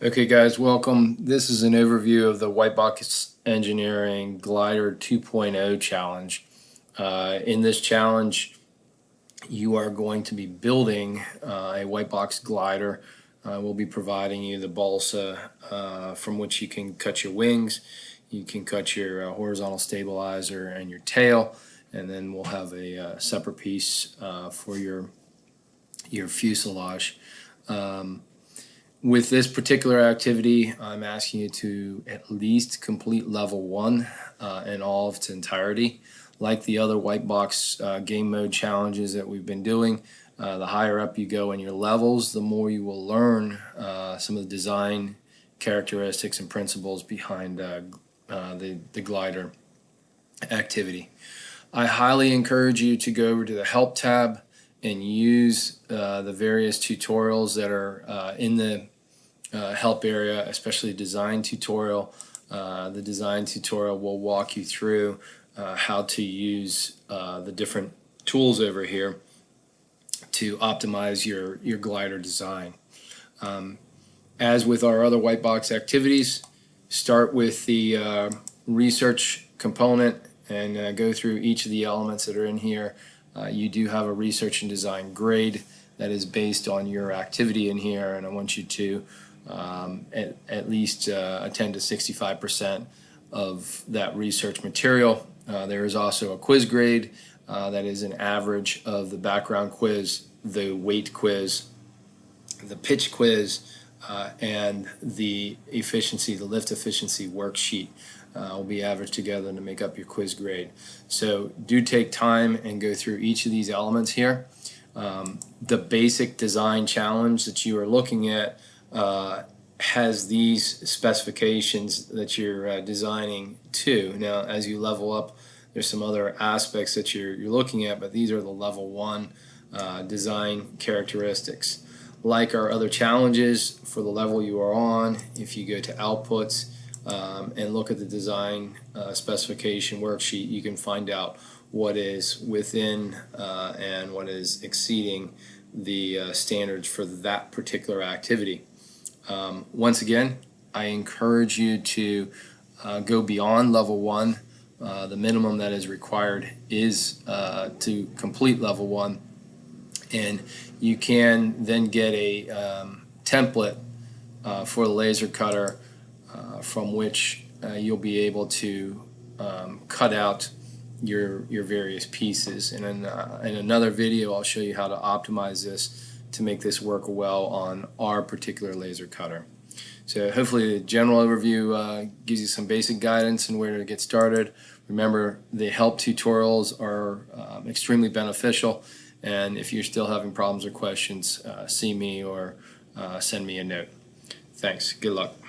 Okay guys, welcome. This is an overview of the Whitebox Engineering Glider 2.0 challenge. In this challenge, you are going to be building a Whitebox glider. We'll be providing you the balsa from which you can cut your wings, you can cut your horizontal stabilizer and your tail, and then we'll have a separate piece for your fuselage. With this particular activity, I'm asking you to at least complete level 1 in all of its entirety. Like the other Whitebox game mode challenges that we've been doing, the higher up you go in your levels, the more you will learn some of the design characteristics and principles behind the glider activity. I highly encourage you to go over to the Help tab and use the various tutorials that are in the help area, especially design tutorial. The design tutorial will walk you through how to use the different tools over here to optimize your glider design. As with our other Whitebox activities, start with the research component and go through each of the elements that are in here. You do have a research and design grade that is based on your activity in here, and I want you to at least attend to 65% of that research material. There is also a quiz grade that is an average of the background quiz, the weight quiz, the pitch quiz, and the lift efficiency worksheet will be averaged together to make up your quiz grade. So do take time and go through each of these elements here. The basic design challenge that you are looking at has these specifications that you're designing to. Now, as you level up, there's some other aspects that you're looking at, but these are the level 1 design characteristics. Like our other challenges, for the level you are on, if you go to Outputs and look at the design specification worksheet, you can find out what is within and what is exceeding the standards for that particular activity. Once again, I encourage you to go beyond level 1. The minimum that is required is to complete level 1, and you can then get a template for the laser cutter from which you'll be able to cut out your various pieces. And in another video, I'll show you how to optimize this to make this work well on our particular laser cutter. So hopefully the general overview gives you some basic guidance on where to get started. Remember, the help tutorials are extremely beneficial, and if you're still having problems or questions, see me or send me a note. Thanks. Good luck.